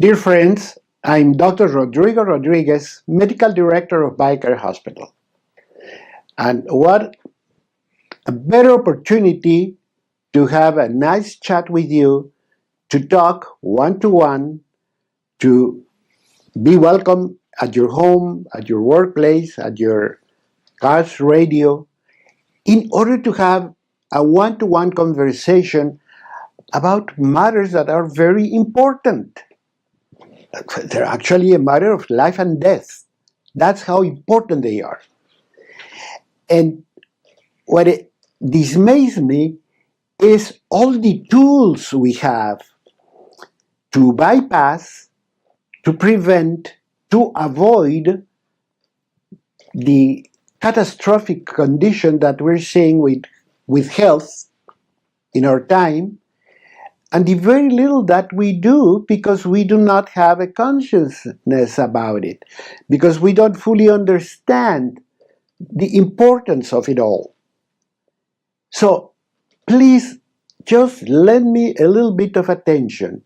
Dear friends, I'm Dr. Rodrigo Rodriguez, Medical Director of BioCare Hospital. And what a better opportunity to have a nice chat with you, to talk one-to-one, to be welcome at your home, at your workplace, at your car's radio, in order to have a one-to-one conversation about matters that are very important. They're actually a matter of life and death. That's how important they are. And what dismays me is all the tools we have to bypass, to prevent, to avoid the catastrophic condition that we're seeing with health in our time, and the very little that we do because we do not have a consciousness about it, because we don't fully understand the importance of it all. So please just lend me a little bit of attention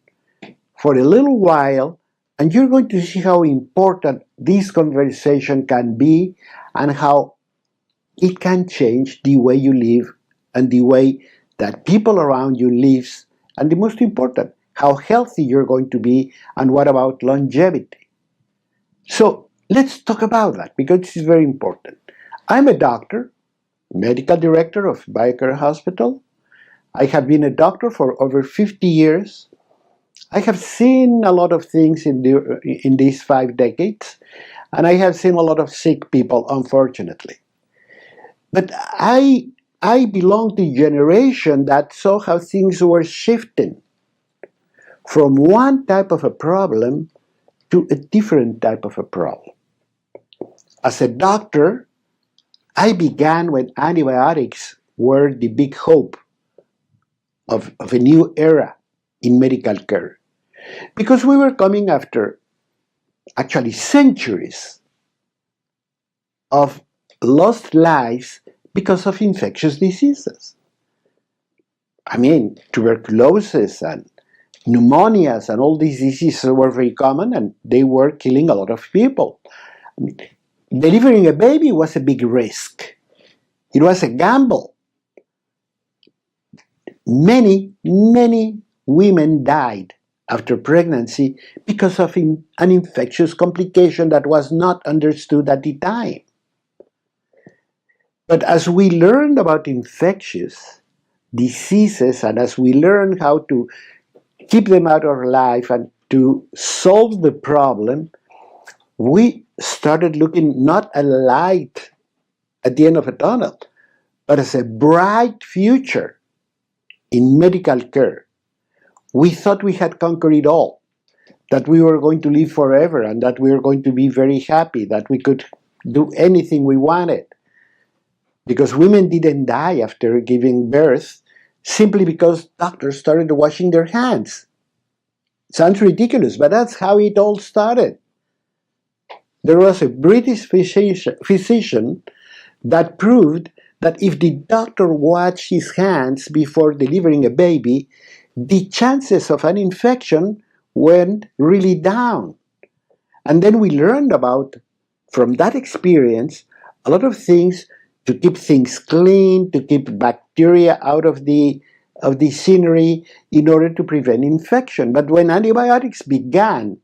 for a little while, and you're going to see how important this conversation can be and how it can change the way you live and the way that people around you live, and the most important, how healthy you're going to be, and what about longevity. So let's talk about that, because this is very important. I'm a doctor, medical director of BioCare Hospital. I have been a doctor for over 50 years. I have seen a lot of things in these 5 decades, and I have seen a lot of sick people, unfortunately. But I belong to a generation that saw how things were shifting from one type of a problem to a different type of a problem. As a doctor, I began when antibiotics were the big hope of a new era in medical care, because we were coming after actually centuries of lost lives because of infectious diseases. I mean, tuberculosis and pneumonias and all these diseases were very common, and they were killing a lot of people. I mean, delivering a baby was a big risk. It was a gamble. Many women died after pregnancy because of an infectious complication that was not understood at the time. But as we learned about infectious diseases, and as we learned how to keep them out of our life and to solve the problem, we started looking not a light at the end of a tunnel, but as a bright future in medical care. We thought we had conquered it all, that we were going to live forever, and that we were going to be very happy, that we could do anything we wanted. Because women didn't die after giving birth simply because doctors started washing their hands. Sounds ridiculous, but that's how it all started. There was a British physician that proved that if the doctor washed his hands before delivering a baby, the chances of an infection went really down. And then we learned about, from that experience, a lot of things to keep things clean, to keep bacteria out of the scenery in order to prevent infection. But when antibiotics began,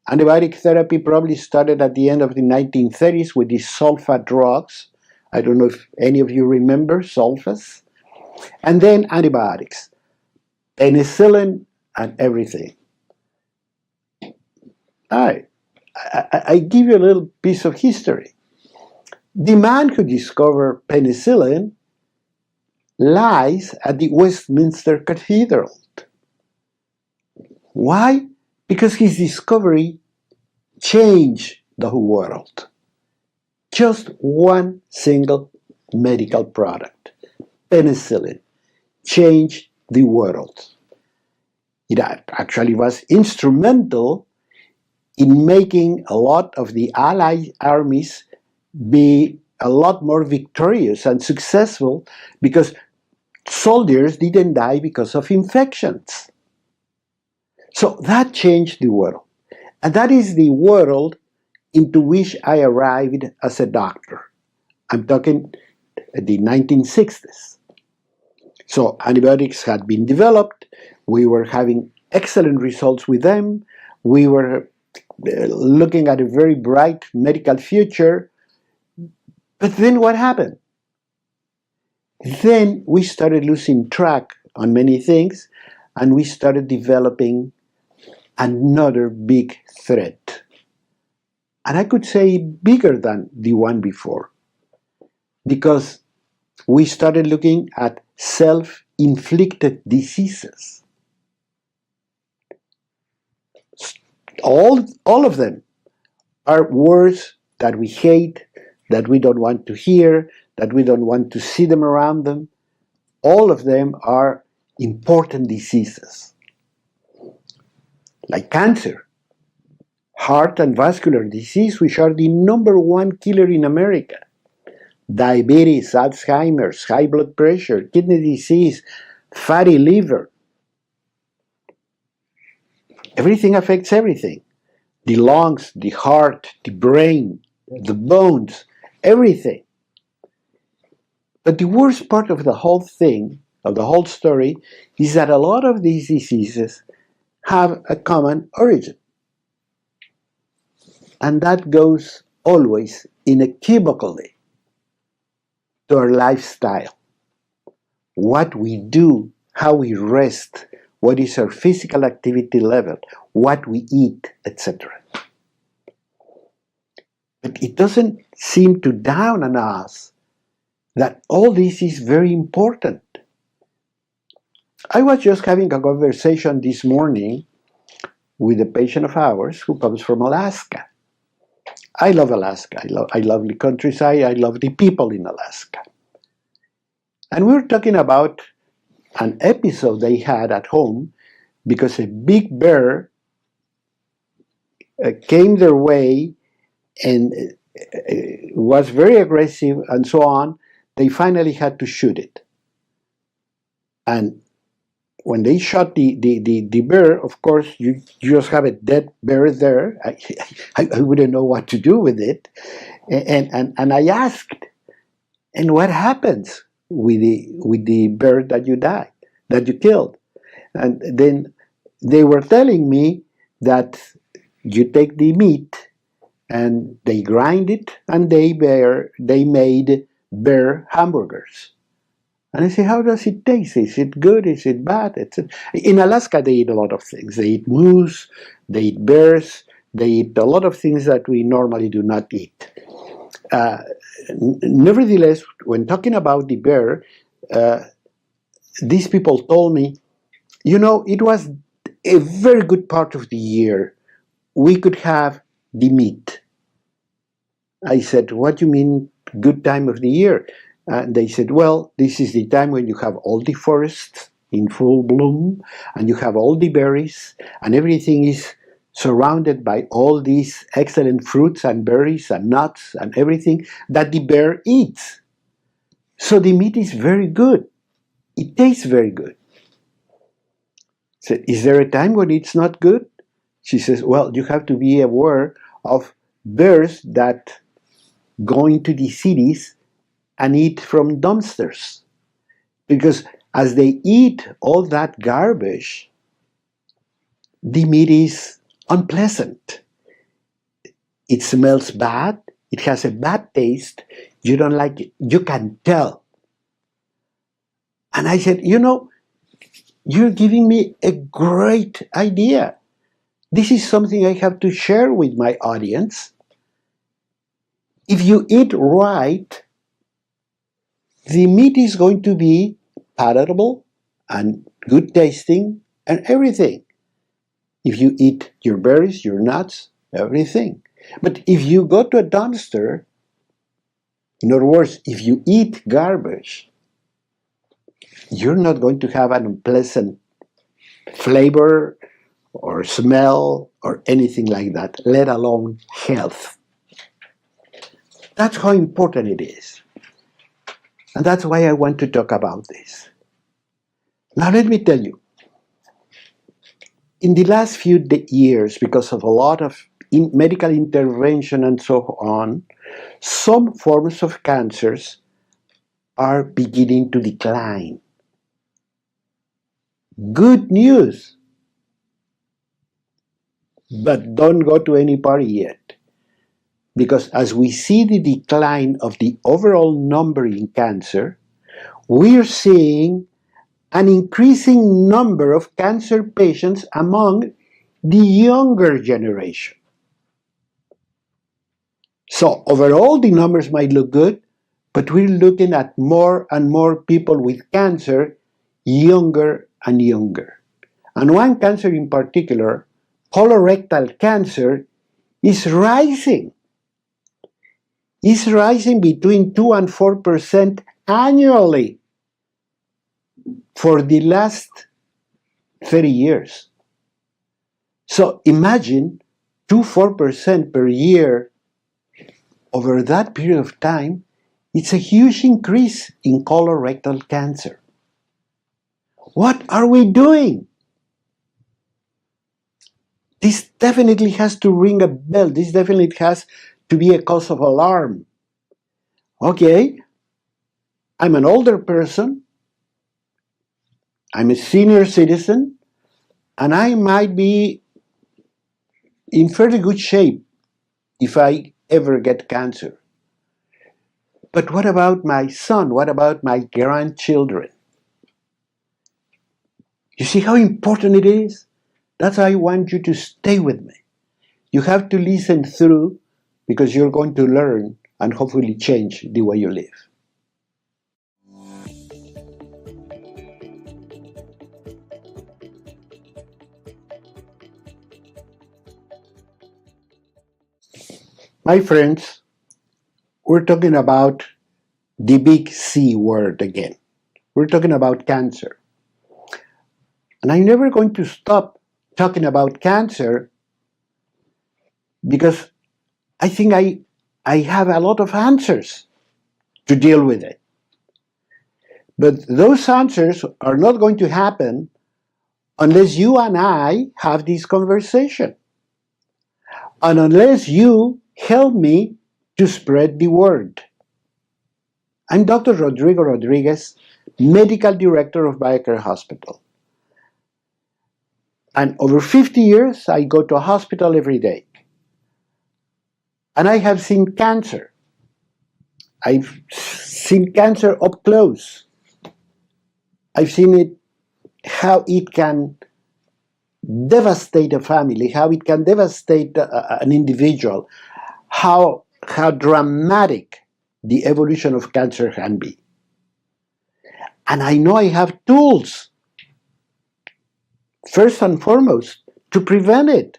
antibiotic therapy probably started at the end of the 1930s with these sulfa drugs. I don't know if any of you remember sulfas. And then antibiotics, penicillin and everything. I give you a little piece of history. The man who discovered penicillin lies at the Westminster Cathedral. Why? Because his discovery changed the whole world. Just one single medical product, penicillin, changed the world. It actually was instrumental in making a lot of the Allied armies be a lot more victorious and successful, because soldiers didn't die because of infections. So that changed the world. And that is the world into which I arrived as a doctor. I'm talking the 1960s. So antibiotics had been developed. We were having excellent results with them. We were looking at a very bright medical future. But then what happened? Then we started losing track on many things, and we started developing another big threat. And I could say bigger than the one before, because we started looking at self-inflicted diseases. All of them are words that we hate, that we don't want to hear, that we don't want to see them around them. All of them are important diseases, like cancer, heart and vascular disease, which are the #1 killer in America, diabetes, Alzheimer's, high blood pressure, kidney disease, fatty liver. Everything affects everything. The lungs, the heart, the brain, the bones, everything. But the worst part of the whole thing, of the whole story, is that a lot of these diseases have a common origin. And that goes always inequivocally to our lifestyle. What we do, how we rest, what is our physical activity level, what we eat, etc. But it doesn't seem to dawn on us that all this is very important. I was just having a conversation this morning with a patient of ours who comes from Alaska. I love Alaska. I love the countryside. I love the people in Alaska. And we were talking about an episode they had at home because a big bear came their way and was very aggressive and so on. They finally had to shoot it. And when they shot the bear, of course, you just have a dead bear there. I wouldn't know what to do with it. And I asked, and what happens with the bear that you killed? And then they were telling me that you take the meat and they grind it and they made bear hamburgers. And I say, how does it taste? Is it good? Is it bad? In Alaska, they eat a lot of things. They eat moose, they eat bears, they eat a lot of things that we normally do not eat. Nevertheless, when talking about the bear, these people told me, it was a very good part of the year. We could have the meat. I said, what do you mean good time of the year? And they said, well, this is the time when you have all the forests in full bloom, and you have all the berries, and everything is surrounded by all these excellent fruits and berries and nuts and everything that the bear eats. So the meat is very good. It tastes very good. I said, is there a time when it's not good? She says, well, you have to be aware of bears that go into the cities and eat from dumpsters. Because as they eat all that garbage, the meat is unpleasant. It smells bad. It has a bad taste. You don't like it. You can tell. And I said, you're giving me a great idea. This is something I have to share with my audience. If you eat right, the meat is going to be palatable and good tasting and everything. If you eat your berries, your nuts, everything. But if you go to a dumpster, in other words, if you eat garbage, you're not going to have an unpleasant flavor or smell or anything like that, let alone health. That's how important it is. And that's why I want to talk about this. Now let me tell you, In the last few years, because of a lot of medical intervention and so on, some forms of cancers are beginning to decline. Good news, but don't go to any party yet. Because as we see the decline of the overall number in cancer, we're seeing an increasing number of cancer patients among the younger generation. So overall, the numbers might look good, but we're looking at more and more people with cancer, younger and younger. And one cancer in particular, colorectal cancer, is rising. It's rising between 2 and 4% annually for the last 30 years. So imagine 2-4% per year over that period of time. It's a huge increase in colorectal cancer. What are we doing? This definitely has to ring a bell. This definitely has to be a cause of alarm. Okay, I'm an older person, I'm a senior citizen, and I might be in fairly good shape if I ever get cancer. But what about my son? What about my grandchildren? You see how important it is? That's why I want you to stay with me. You have to listen through because you're going to learn and hopefully change the way you live. My friends, we're talking about the big C word again. We're talking about cancer. And I'm never going to stop talking about cancer because I think I have a lot of answers to deal with it. But those answers are not going to happen unless you and I have this conversation. And unless you help me to spread the word. I'm Dr. Rodrigo Rodriguez, Medical Director of BioCare Hospital. And over 50 years, I go to a hospital every day. And I have seen cancer. I've seen cancer up close. I've seen it, how it can devastate a family, how it can devastate an individual, how dramatic the evolution of cancer can be. And I know I have tools, first and foremost, to prevent it.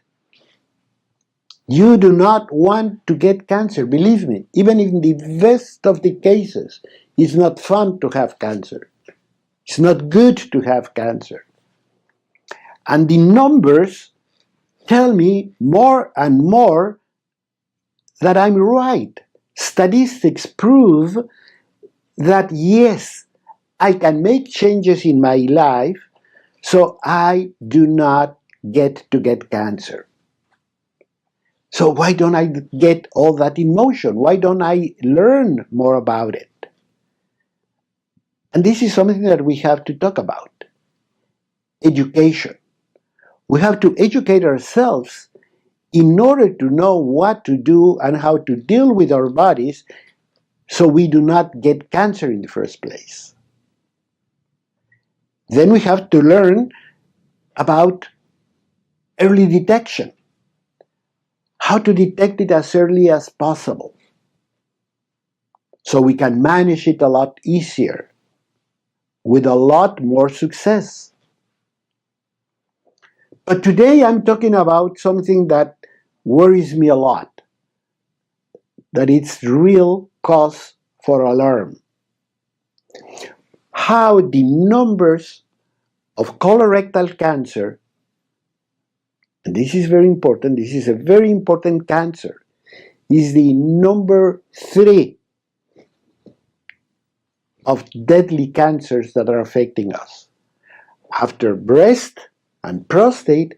You do not want to get cancer, believe me. Even in the best of the cases, it's not fun to have cancer. It's not good to have cancer. And the numbers tell me more and more that I'm right. Statistics prove that yes, I can make changes in my life so I do not get cancer. So why don't I get all that in motion? Why don't I learn more about it? And this is something that we have to talk about. Education. We have to educate ourselves in order to know what to do and how to deal with our bodies so we do not get cancer in the first place. Then we have to learn about early detection. How to detect it as early as possible so we can manage it a lot easier with a lot more success. But today I'm talking about something that worries me a lot, that it's real cause for alarm. How the numbers of colorectal cancer, and this is very important, this is a very important cancer, is the number 3 of deadly cancers that are affecting us. After breast and prostate,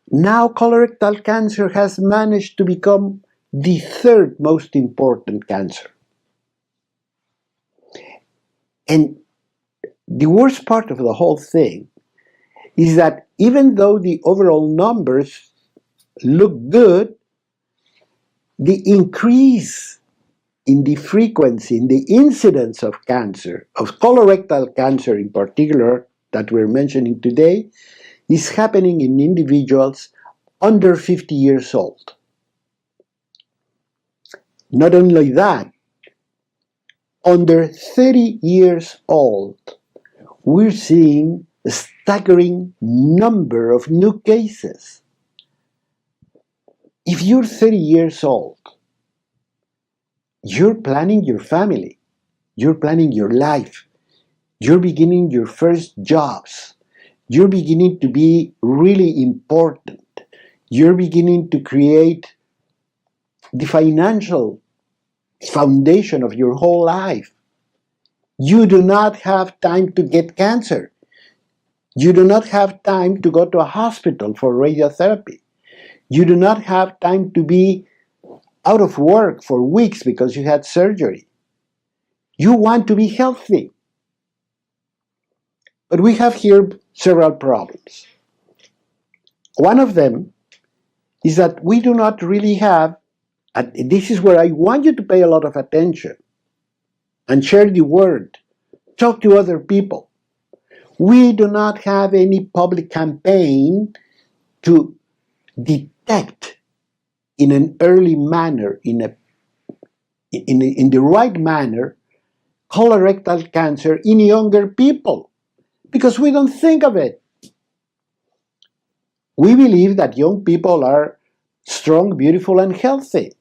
Now colorectal cancer has managed to become the third most important cancer. And the worst part of the whole thing is that even though the overall numbers look good, the increase in the frequency, in the incidence of cancer, of colorectal cancer in particular, that we're mentioning today, is happening in individuals under 50 years old. Not only that, under 30 years old, we're seeing a staggering number of new cases. If you're 30 years old, you're planning your family, you're planning your life, you're beginning your first jobs, you're beginning to be really important, you're beginning to create the financial foundation of your whole life. You do not have time to get cancer. You do not have time to go to a hospital for radiotherapy. You do not have time to be out of work for weeks because you had surgery. You want to be healthy. But we have here several problems. One of them is that we do not really have, and this is where I want you to pay a lot of attention and share the word, talk to other people. We do not have any public campaign to detect in an early manner, in the right manner, colorectal cancer in younger people, because we don't think of it. We believe that young people are strong, beautiful, and healthy.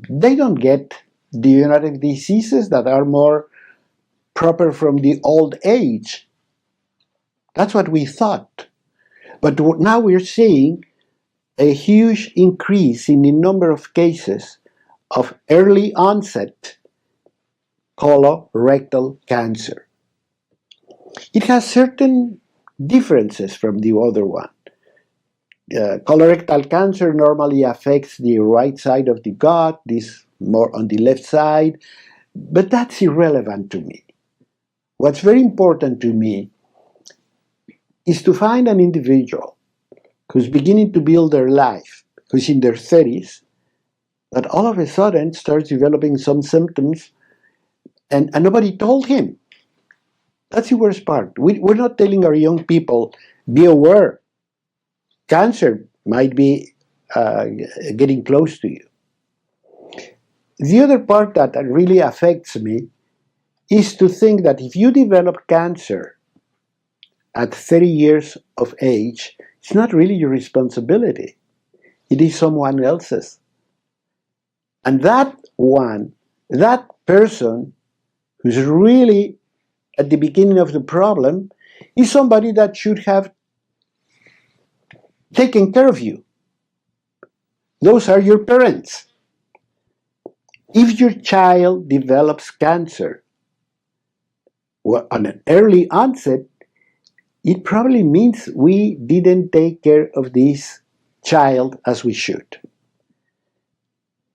They don't get degenerative diseases that are more proper from the old age. That's what we thought. But now we're seeing a huge increase in the number of cases of early onset colorectal cancer. It has certain differences from the other one. Colorectal cancer normally affects the right side of the gut, this more on the left side, but that's irrelevant to me. What's very important to me is to find an individual who's beginning to build their life, who's in their 30s, but all of a sudden starts developing some symptoms and nobody told him. That's the worst part. We're not telling our young people, be aware. Cancer might be getting close to you. The other part that really affects me is to think that if you develop cancer at 30 years of age, it's not really your responsibility. It is someone else's. And that person who's really at the beginning of the problem is somebody that should have taken care of you. Those are your parents. If your child develops cancer on an early onset, it probably means we didn't take care of this child as we should.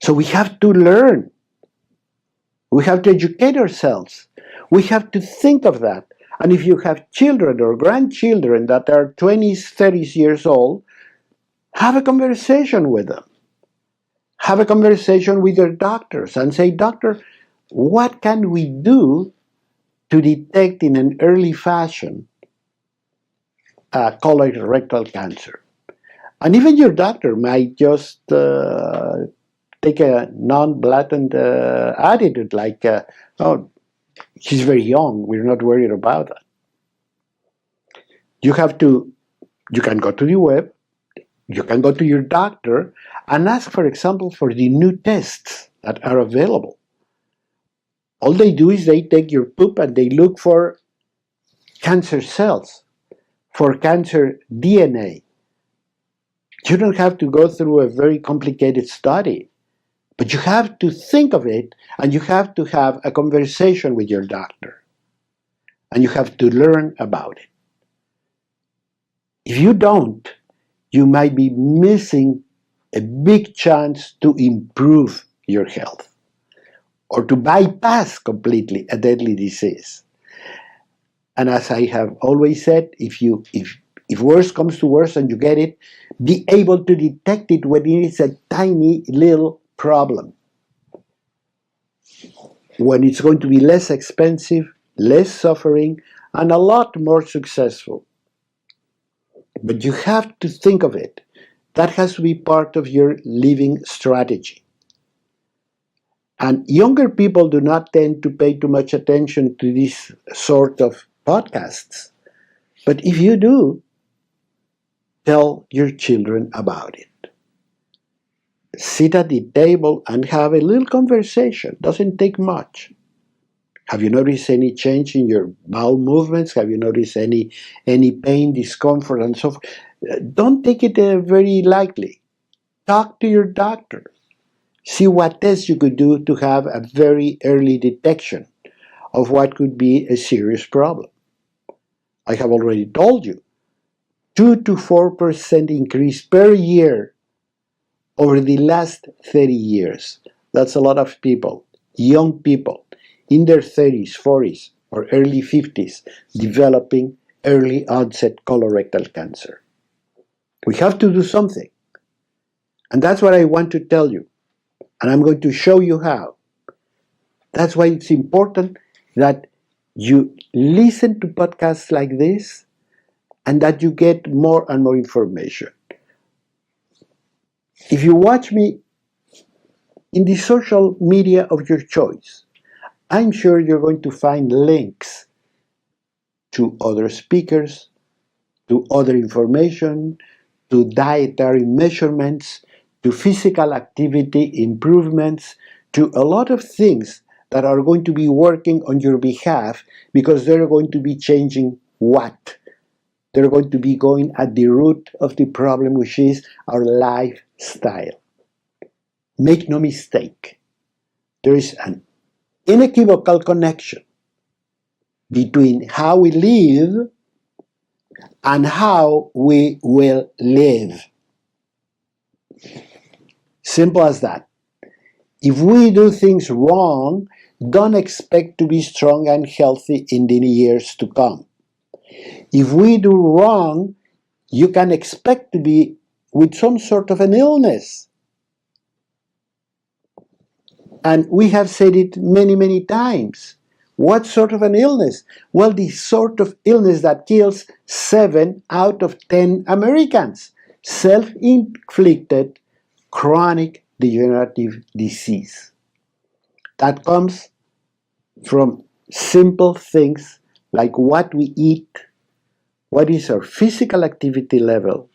So we have to learn. We have to educate ourselves. We have to think of that. And if you have children or grandchildren that are 20s, 30s years old, have a conversation with them. Have a conversation with your doctors and say, doctor, what can we do to detect in an early fashion colorectal cancer? And even your doctor might just take a non-blatant attitude like, oh, she's very young, we're not worried about that. You can go to the web, you can go to your doctor and ask, for example, for the new tests that are available. All they do is they take your poop and they look for cancer cells, for cancer DNA. You don't have to go through a very complicated study, but you have to think of it and you have to have a conversation with your doctor and you have to learn about it. If you don't, you might be missing a big chance to improve your health or to bypass completely a deadly disease. And as I have always said, if worse comes to worse and you get it, be able to detect it when it is a tiny little problem. When it's going to be less expensive, less suffering, and a lot more successful. But you have to think of it. That has to be part of your living strategy. And younger people do not tend to pay too much attention to this sort of podcasts. But if you do, tell your children about it. Sit at the table and have a little conversation. Doesn't take much. Have you noticed any change in your bowel movements? Have you noticed any pain, discomfort, and so forth? Don't take it very lightly. Talk to your doctor. See what tests you could do to have a very early detection of what could be a serious problem. I have already told you, 2 to 4% increase per year over the last 30 years. That's a lot of people, young people, in their 30s, 40s, or early 50s, developing early onset colorectal cancer. We have to do something. And that's what I want to tell you. And I'm going to show you how. That's why it's important that you listen to podcasts like this and that you get more and more information. If you watch me in the social media of your choice, I'm sure you're going to find links to other speakers, to other information, to dietary measurements, to physical activity improvements, to a lot of things that are going to be working on your behalf because they're going to be changing what? They're going to be going at the root of the problem, which is our lifestyle. Make no mistake, there is an unequivocal connection between how we live and how we will live. Simple as that. If we do things wrong, don't expect to be strong and healthy in the years to come. If we do wrong, you can expect to be with some sort of an illness. And we have said it many, many times. What sort of an illness? Well, the sort of illness that kills 7 out of 10 Americans. Self-inflicted chronic degenerative disease. That comes from simple things like what we eat, what is our physical activity level,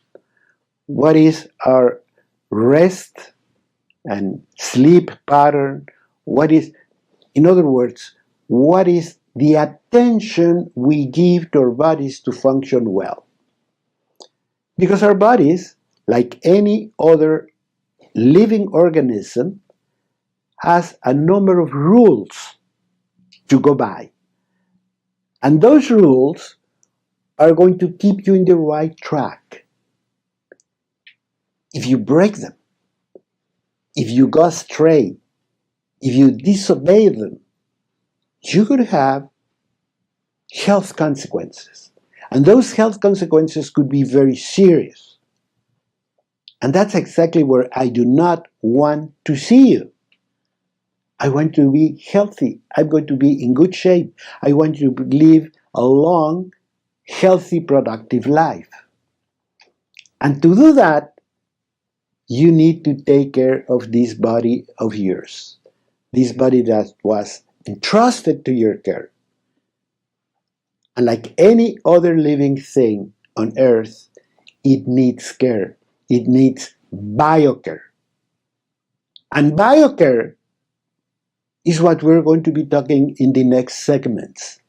what is our rest and sleep pattern, in other words, what is the attention we give to our bodies to function well. Because our bodies, like any other living organism, has a number of rules to go by. And those rules are going to keep you in the right track. If you break them, if you go astray, if you disobey them, you could have health consequences. And those health consequences could be very serious. And that's exactly where I do not want to see you. I want to be healthy. I'm going to be in good shape. I want to live a long, healthy, productive life. And to do that, you need to take care of this body of yours. This body that was entrusted to your care. And like any other living thing on earth, it needs care. It needs BioCare. And BioCare is what we're going to be talking in the next segments.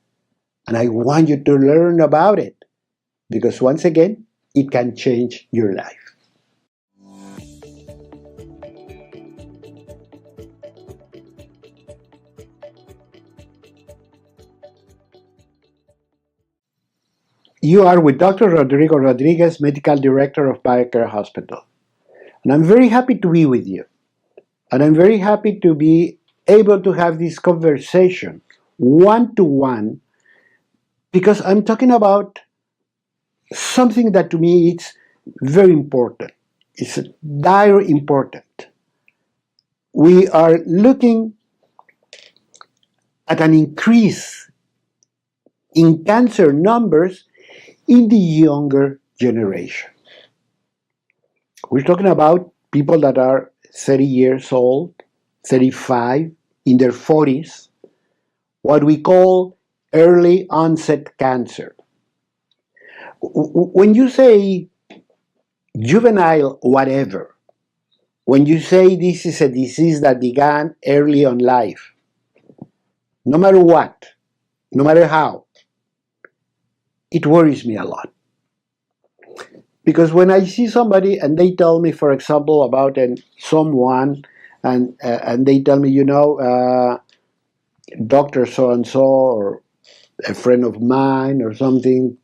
And I want you to learn about it because once again, it can change your life. You are with Dr. Rodrigo Rodriguez, Medical Director of BioCare Hospital. And I'm very happy to be with you. And I'm very happy to be able to have this conversation one-to-one, because I'm talking about something that to me is very important. It's dire important. We are looking at an increase in cancer numbers in the younger generation. We're talking about people that are 30 years old, 35, in their 40s, what we call early onset cancer. When you say juvenile whatever, when you say this is a disease that began early on life, no matter what, no matter how, it worries me a lot. Because when I see somebody and they tell me, for example, about someone, and they tell me, Dr. So-and-so or a friend of mine or something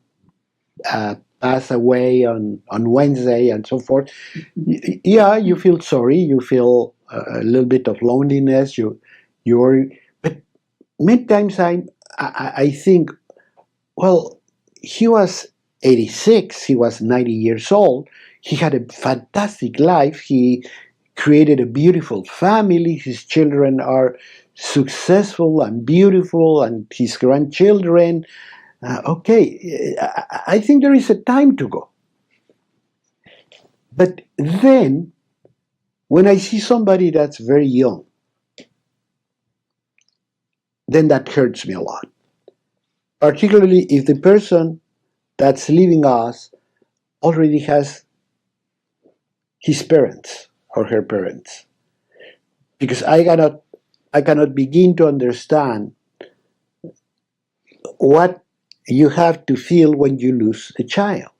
passed away on Wednesday and so forth, yeah, you feel sorry, you feel a little bit of loneliness, you're, but many times I think, well, he was 86, he was 90 years old, he had a fantastic life, he created a beautiful family, his children are successful and beautiful, and his grandchildren. Okay, I think there is a time to go. But then, when I see somebody that's very young, then that hurts me a lot. Particularly if the person that's leaving us already has his parents or her parents. Because I cannot begin to understand what you have to feel when you lose a child.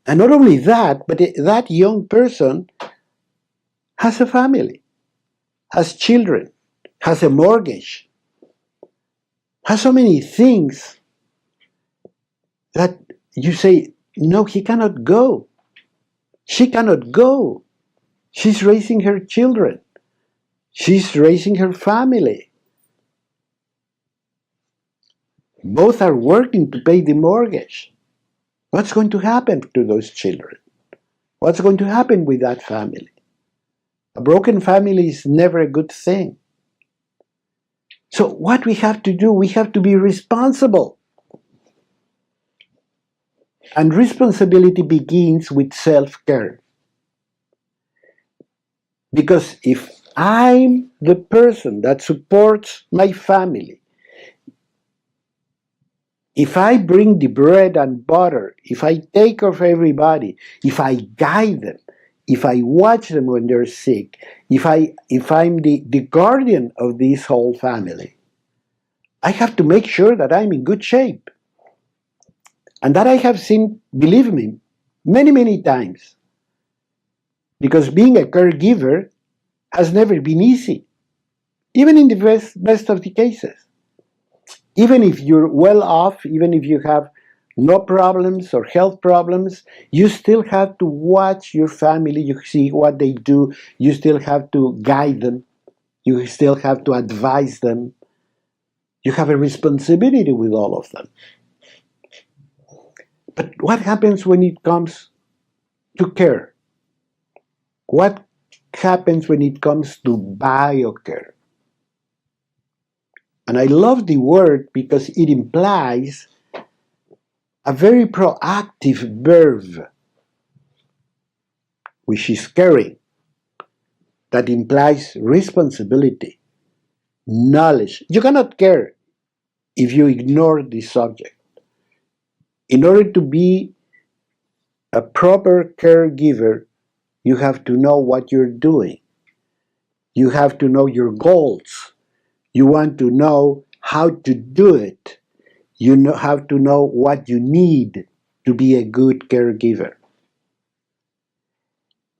And not only that, but that young person has a family, has children, has a mortgage, has so many things that you say, no, he cannot go. She cannot go. She's raising her children. She's raising her family. Both are working to pay the mortgage. What's going to happen to those children? What's going to happen with that family? A broken family is never a good thing. So what we have to do, we have to be responsible. And responsibility begins with self-care. Because if I'm the person that supports my family, if I bring the bread and butter, if I take care of everybody, if I guide them, if I watch them when they're sick, if I'm the guardian of this whole family, I have to make sure that I'm in good shape. And that I have seen, believe me, many, many times. Because being a caregiver has never been easy, even in the best of the cases. Even if you're well off, even if you have no problems or health problems, you still have to watch your family, you see what they do, you still have to guide them, you still have to advise them. You have a responsibility with all of them. But what happens when it comes to care? What happens when it comes to BioCare? And I love the word because it implies a very proactive verb, which is caring, that implies responsibility, knowledge. You cannot care if you ignore the subject. In order to be a proper caregiver, you have to know what you're doing. You have to know your goals. You want to know how to do it. You have to know what you need to be a good caregiver.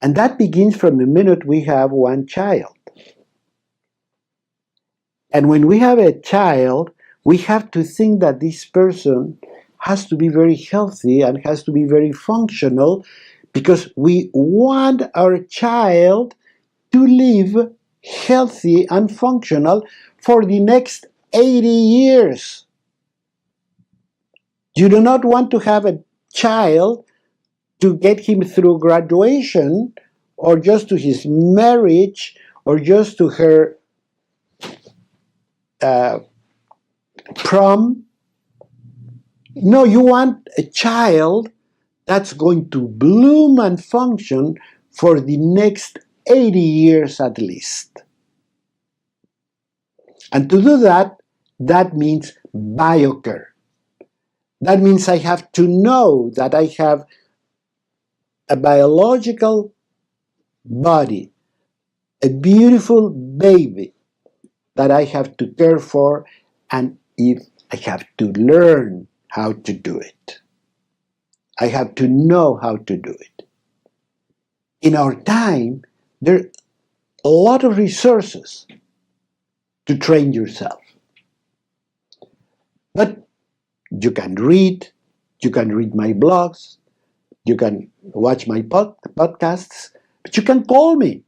And that begins from the minute we have one child. And when we have a child, we have to think that this person has to be very healthy and has to be very functional, because we want our child to live healthy and functional for the next 80 years. You do not want to have a child to get him through graduation, or just to his marriage, or just to her prom. No, you want a child that's going to bloom and function for the next 80 years at least. And to do that, that means BioCare. That means I have to know that I have a biological body, a beautiful baby that I have to care for, and if I have to learn how to do it. I have to know how to do it. In our time, there are a lot of resources to train yourself. But you can read my blogs, you can watch my podcasts, but you can call me.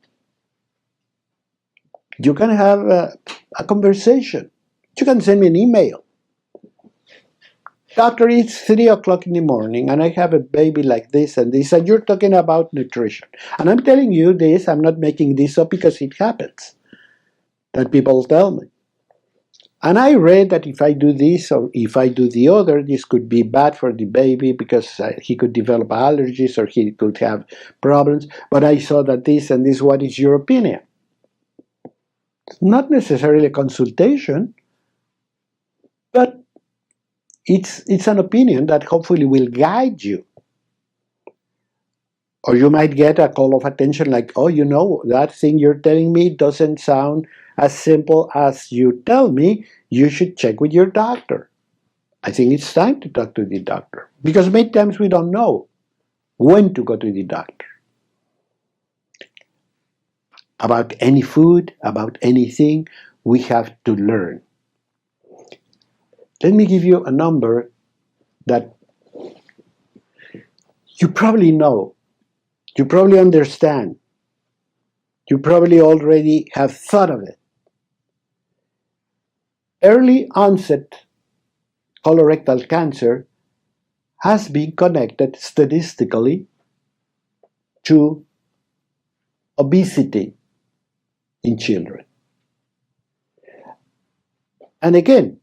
You can have a conversation. You can send me an email. Doctor, it's 3 o'clock in the morning and I have a baby like this and this, and you're talking about nutrition. And I'm telling you this, I'm not making this up because it happens, that people tell me. And I read that if I do this or if I do the other, this could be bad for the baby because he could develop allergies or he could have problems. But I saw that this and this, what is your opinion? It's not necessarily a consultation, but it's an opinion that hopefully will guide you. Or you might get a call of attention like, oh, you know, that thing you're telling me doesn't sound as simple as you tell me. You should check with your doctor. I think it's time to talk to the doctor, because many times we don't know when to go to the doctor. About any food, about anything, we have to learn. Let me give you a number that you probably know, you probably understand, you probably already have thought of it. Early onset colorectal cancer has been connected statistically to obesity in children. And again,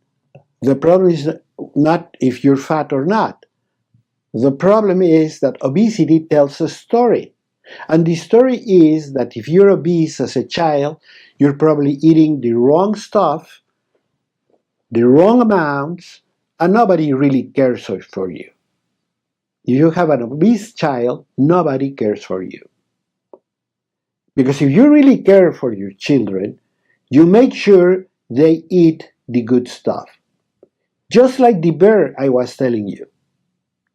the problem is not if you're fat or not. The problem is that obesity tells a story. And the story is that if you're obese as a child, you're probably eating the wrong stuff, the wrong amounts, and nobody really cares for you. If you have an obese child, nobody cares for you. Because if you really care for your children, you make sure they eat the good stuff. Just like the bear I was telling you.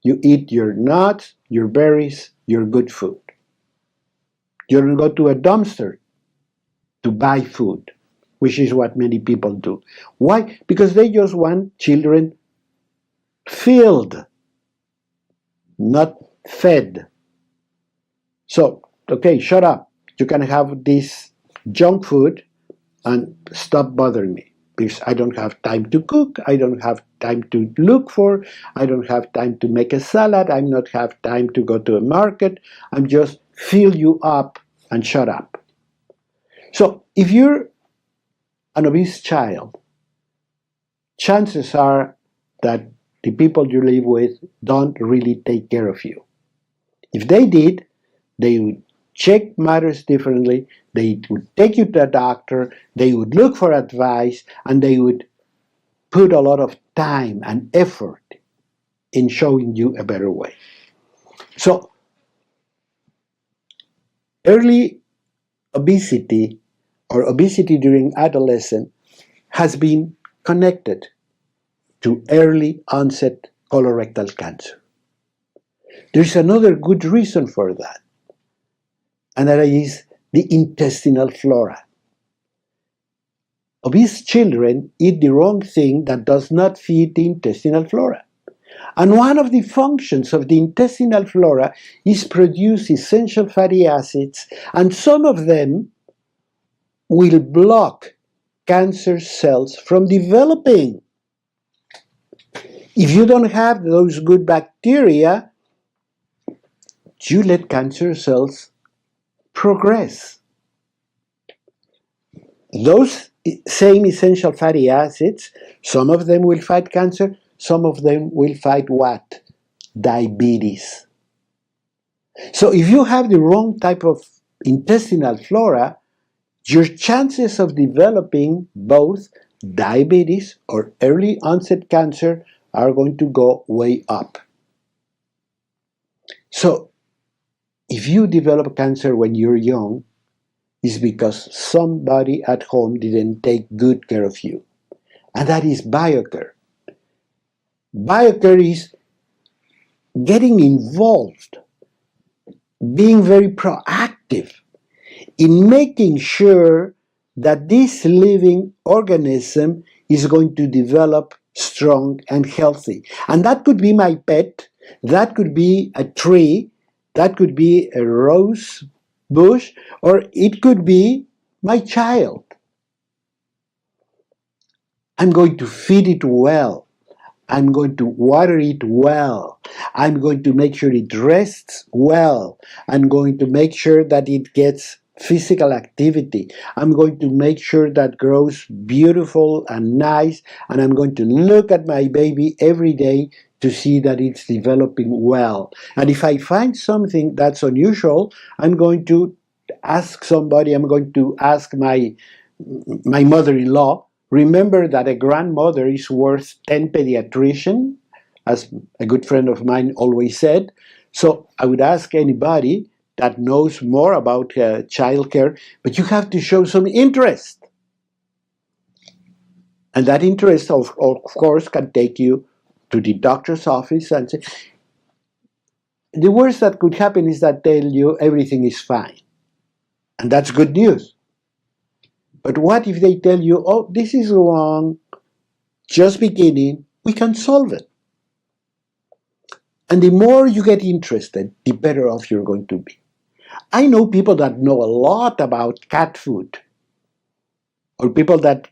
You eat your nuts, your berries, your good food. You don't go to a dumpster to buy food, which is what many people do. Why? Because they just want children filled, not fed. So, okay, shut up. You can have this junk food and stop bothering me. Because I don't have time to cook, I don't have time to look for, I don't have time to make a salad, I don't have time to go to a market, I'm just fill you up and shut up. So if you're an obese child, chances are that the people you live with don't really take care of you. If they did, they would check matters differently, they would take you to a doctor, they would look for advice, and they would put a lot of time and effort in showing you a better way. So, early obesity or obesity during adolescence has been connected to early onset colorectal cancer. There's another good reason for that, and that is the intestinal flora. Obese children eat the wrong thing that does not feed the intestinal flora. And one of the functions of the intestinal flora is produce essential fatty acids, and some of them will block cancer cells from developing. If you don't have those good bacteria, you let cancer cells progress. Those same essential fatty acids, some of them will fight cancer, some of them will fight what? Diabetes. So if you have the wrong type of intestinal flora, your chances of developing both diabetes or early onset cancer are going to go way up. So if you develop cancer when you're young, it's because somebody at home didn't take good care of you. And that is BioCare. BioCare is getting involved, being very proactive in making sure that this living organism is going to develop strong and healthy. And that could be my pet, that could be a tree, that could be a rose bush, or it could be my child. I'm going to feed it well. I'm going to water it well. I'm going to make sure it rests well. I'm going to make sure that it gets physical activity. I'm going to make sure that grows beautiful and nice. And I'm going to look at my baby every day to see that it's developing well. And if I find something that's unusual, I'm going to ask somebody. I'm going to ask my mother-in-law. Remember that a grandmother is worth 10 pediatricians, as a good friend of mine always said. So I would ask anybody that knows more about childcare, but you have to show some interest. And that interest, of course, can take you to the doctor's office and say, the worst that could happen is that tell you everything is fine. And that's good news. But what if they tell you, oh, this is wrong, just beginning, we can solve it. And the more you get interested, the better off you're going to be. I know people that know a lot about cat food, or people that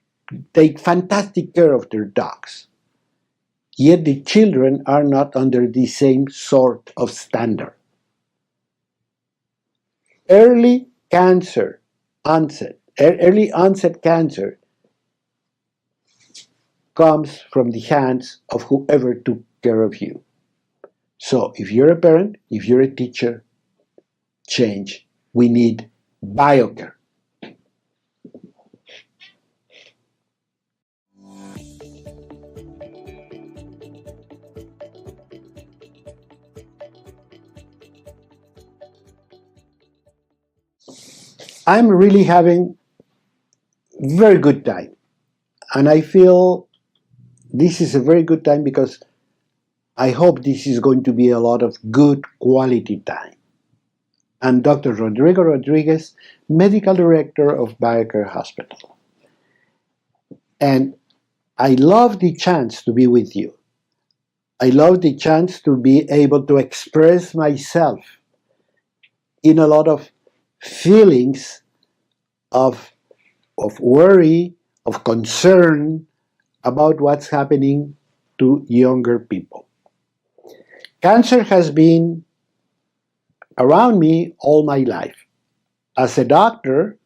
take fantastic care of their dogs. Yet the children are not under the same sort of standard. Early onset cancer comes from the hands of whoever took care of you. So if you're a parent, if you're a teacher, change. We need BioCare. I'm really having very good time. And I feel this is a very good time because I hope this is going to be a lot of good quality time. I'm Dr. Rodrigo Rodriguez, Medical Director of BioCare Hospital. And I love the chance to be with you. I love the chance to be able to express myself in a lot of feelings of worry, of concern about what's happening to younger people. Cancer has been around me all my life. As a doctor,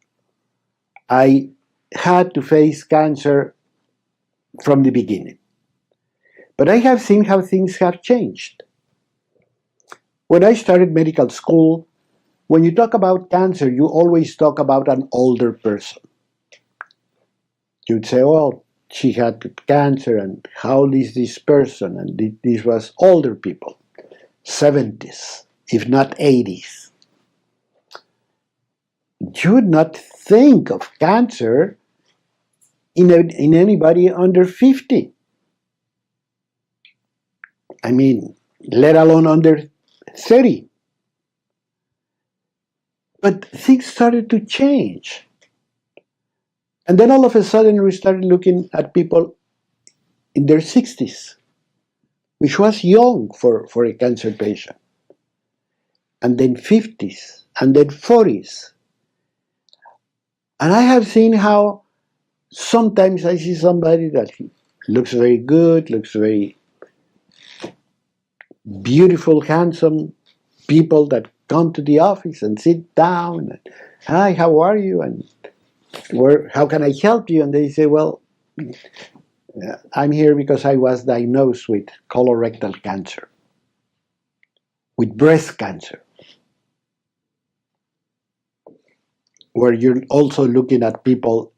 I had to face cancer from the beginning. But I have seen how things have changed. When I started medical school, when you talk about cancer, you always talk about an older person. You'd say, well, she had cancer, and how old is this person? And this was older people, 70s, if not 80s. You would not think of cancer in anybody under 50. I mean, let alone under 30. But things started to change. And then all of a sudden we started looking at people in their 60s which was young for a cancer patient, and then 50s, and then 40s. And I have seen how sometimes I see somebody that looks very good, looks very beautiful, handsome, people that come to the office and sit down, and, hi, how are you? And how can I help you? And they say, well, I'm here because I was diagnosed with colorectal cancer, with breast cancer, where you're also looking at people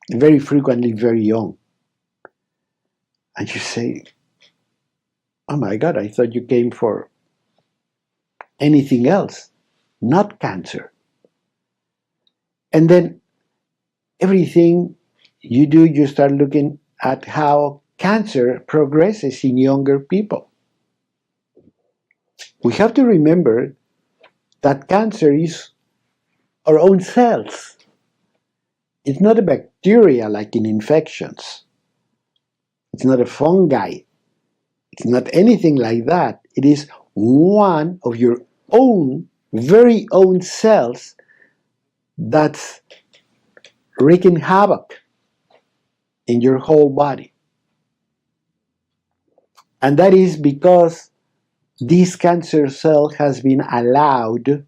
very frequently very young. And you say, oh my God, I thought you came for anything else, not cancer. And then everything you do, you start looking at how cancer progresses in younger people. We have to remember that cancer is our own cells. It's not a bacteria like in infections. It's not a fungi. It's not anything like that. It is one of your own, very own cells that's wreaking havoc in your whole body. And that is because this cancer cell has been allowed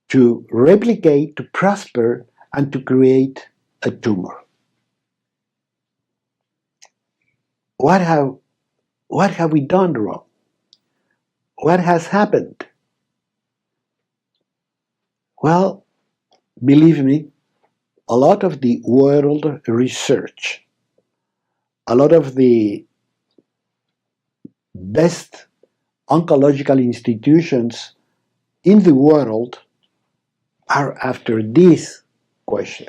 to replicate, to prosper, and to create a tumor. What have we done wrong? What has happened? Well, believe me, a lot of the world research, a lot of the best oncological institutions in the world are after this question.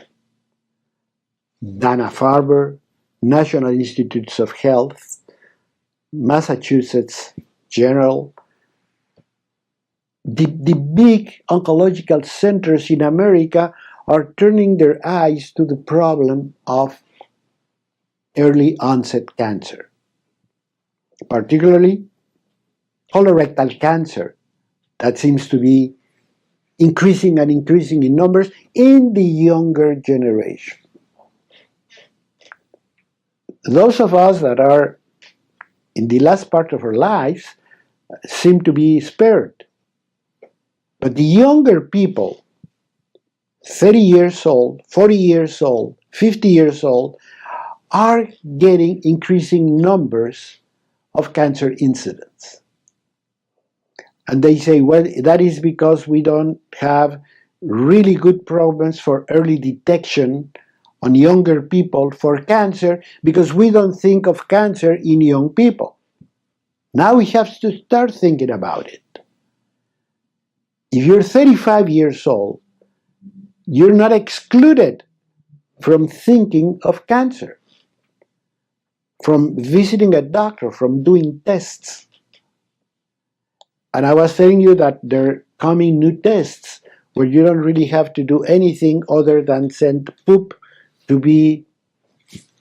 Dana-Farber, National Institutes of Health, Massachusetts General, the big oncological centers in America are turning their eyes to the problem of early onset cancer, particularly colorectal cancer, that seems to be increasing and increasing in numbers in the younger generation. Those of us that are in the last part of our lives seem to be spared. But the younger people, 30 years old, 40 years old, 50 years old, are getting increasing numbers of cancer incidents. And they say, well, that is because we don't have really good programs for early detection on younger people for cancer, because we don't think of cancer in young people. Now we have to start thinking about it. If you're 35 years old, you're not excluded from thinking of cancer, from visiting a doctor, from doing tests. And I was telling you that there are coming new tests where you don't really have to do anything other than send poop to be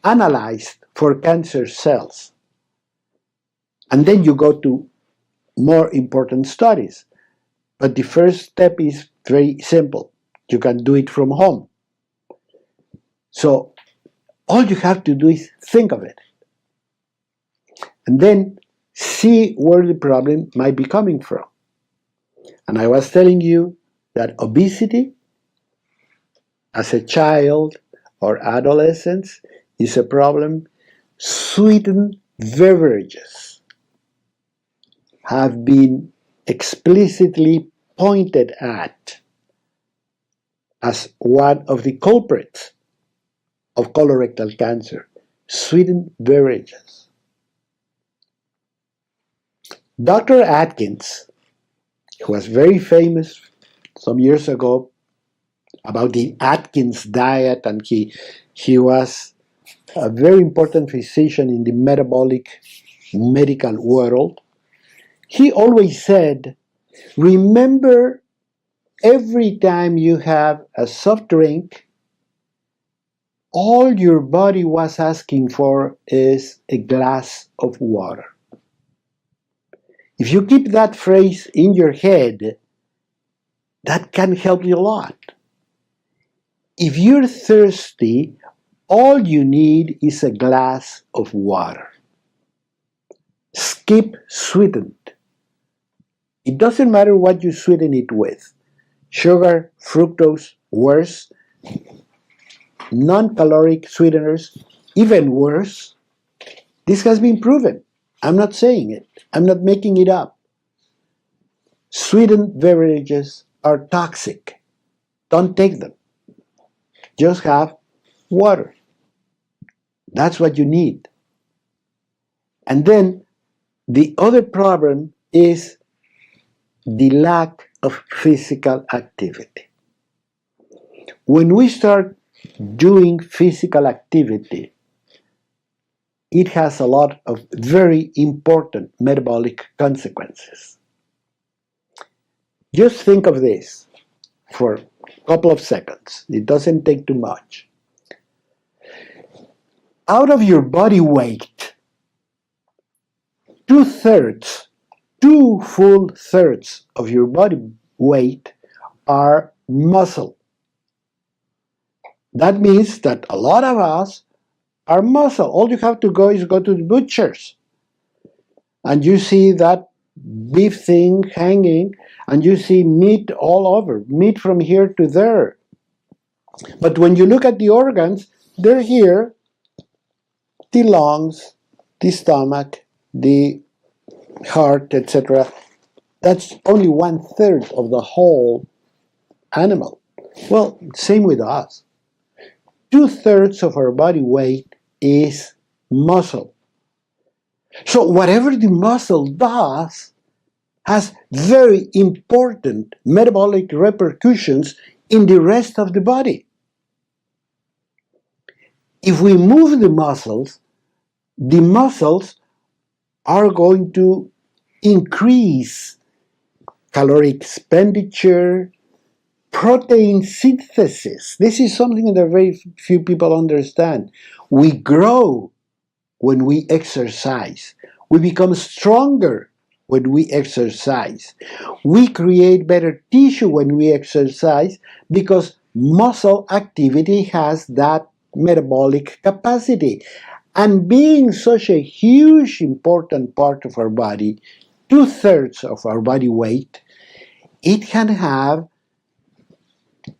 analyzed for cancer cells. And then you go to more important studies. But the first step is very simple. You can do it from home. So all you have to do is think of it. And then see where the problem might be coming from. And I was telling you that obesity as a child or adolescence is a problem. Sweetened beverages have been explicitly pointed at as one of the culprits of colorectal cancer. Sweetened beverages. Dr. Atkins, who was very famous some years ago about the Atkins diet, and he was a very important physician in the metabolic medical world. He always said, remember, every time you have a soft drink, all your body was asking for is a glass of water. If you keep that phrase in your head, that can help you a lot. If you're thirsty, all you need is a glass of water. Skip sweetened. It doesn't matter what you sweeten it with. Sugar, fructose, worse. Non-caloric sweeteners, even worse. This has been proven. I'm not saying it. I'm not making it up. Sweetened beverages are toxic. Don't take them. Just have water. That's what you need. And then the other problem is the lack of physical activity. When we start doing physical activity, it has a lot of very important metabolic consequences. Just think of this for a couple of seconds. It doesn't take too much. Out of your body weight, 2/3, 2 full thirds of your body weight are muscle. That means that a lot of us are muscle. All you have to go is go to the butcher's, and you see that beef thing hanging, and you see meat all over, meat from here to there. But when you look at the organs, they're here, the lungs, the stomach, the heart, etc. That's only 1/3 of the whole animal. Well, same with us. 2/3 of our body weight is muscle. So whatever the muscle does has very important metabolic repercussions in the rest of the body. If we move the muscles are going to increase caloric expenditure, protein synthesis. This is something that very few people understand. We grow when we exercise. We become stronger when we exercise. We create better tissue when we exercise because muscle activity has that metabolic capacity. And being such a huge, important part of our body, 2/3 of our body weight, it can have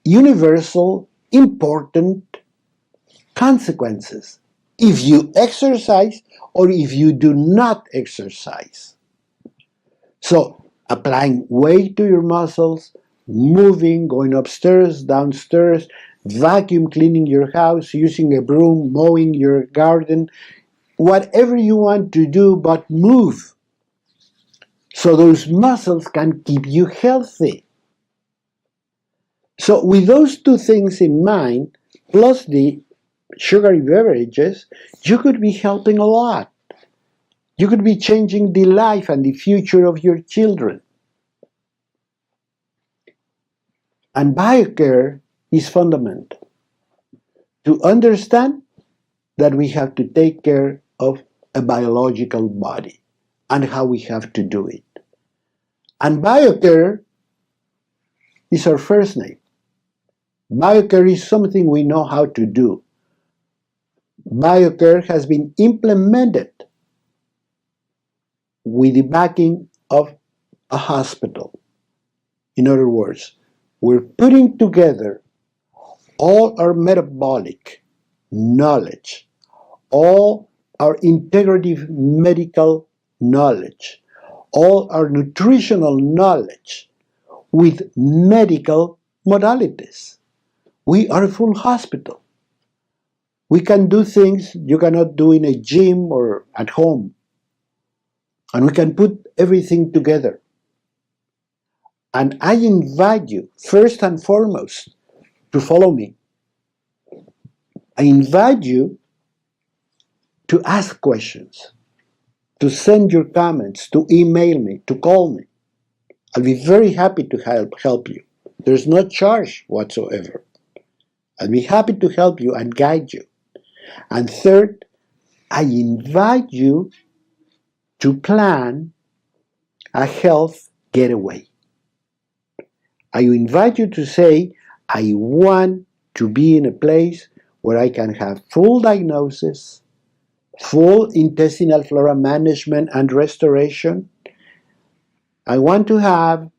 universal, important consequences if you exercise or if you do not exercise. So, applying weight to your muscles, moving, going upstairs, downstairs, vacuum cleaning your house, using a broom, mowing your garden, whatever you want to do, but move. So those muscles can keep you healthy. So with those two things in mind, plus the sugary beverages, you could be helping a lot. You could be changing the life and the future of your children. And BioCare is fundamental. To understand that we have to take care of a biological body and how we have to do it. And BioCare is our first name. BioCare is something we know how to do. BioCare has been implemented with the backing of a hospital. In other words, we're putting together all our metabolic knowledge, all our integrative medical knowledge, all our nutritional knowledge with medical modalities. We are a full hospital. We can do things you cannot do in a gym or at home. And we can put everything together. And I invite you, first and foremost, to follow me. I invite you to ask questions, to send your comments, to email me, to call me. I'll be very happy to help you. There's no charge whatsoever. I'll be happy to help you and guide you. And third, I invite you to plan a health getaway. I invite you to say, I want to be in a place where I can have full diagnosis, full intestinal flora management and restoration. I want to have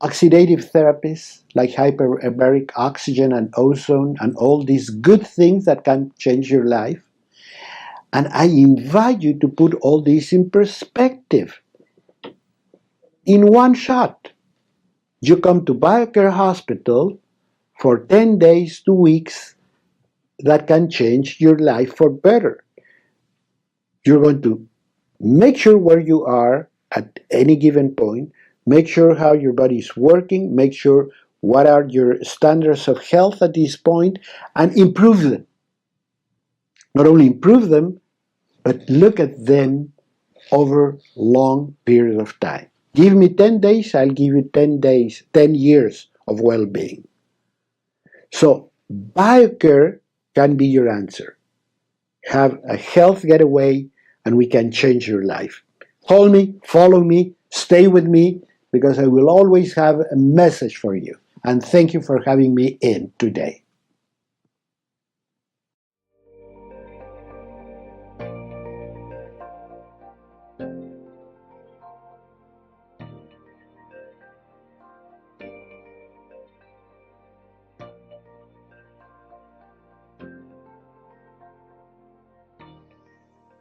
oxidative therapies like hyperbaric oxygen and ozone and all these good things that can change your life. And I invite you to put all this in perspective. In one shot, you come to BioCare Hospital for 10 days, 2 weeks, that can change your life for better. You're going to make sure where you are at any given point, make sure how your body is working, make sure what are your standards of health at this point, and improve them. Not only improve them, but look at them over long period of time. Give me 10 days, I'll give you 10 days, 10 years of well-being. So BioCare can be your answer. Have a health getaway and we can change your life. Call me, follow me, stay with me, because I will always have a message for you. And thank you for having me in today.